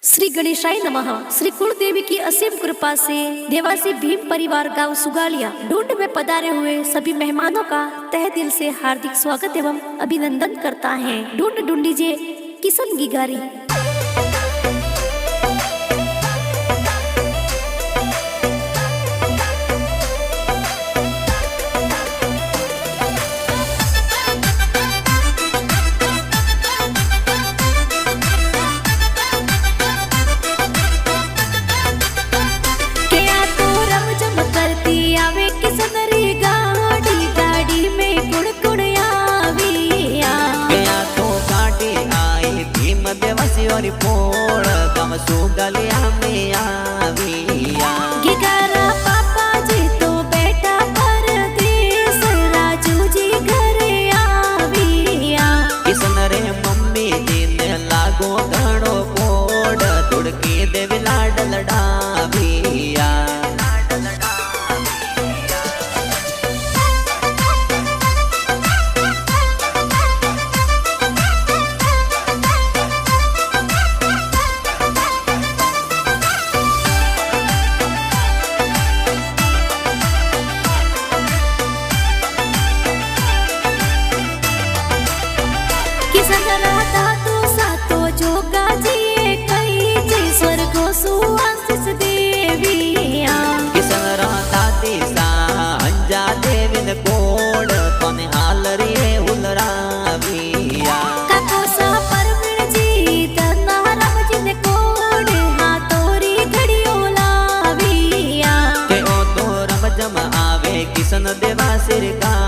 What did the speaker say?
श्री गणेशाय नमः। श्री कुलदेवी की असीम कृपा से देवासी भीम परिवार गांव सुगालिया ढूंढ में पधारे हुए सभी मेहमानों का तहे दिल से हार्दिक स्वागत एवं अभिनंदन करता है। ढूंढ ढूंढीजिए किशन गिगारी। देवासी पोड़ कम सुगलिया में आविया गिगारा पापा जी तो बेटा परदेस राजू जी घरे आविया। किशन रे मम्मी जी ने लागो घड़ो पोड़ तुड़की देवी लाडल डाविया। कोड तने हाल रे हुलराविया काको सा परवीन जी तना राम जी ने कोड हाथोरी घड़ियो लाविया के ओ तो रम जम आवे किशन देवा सिर का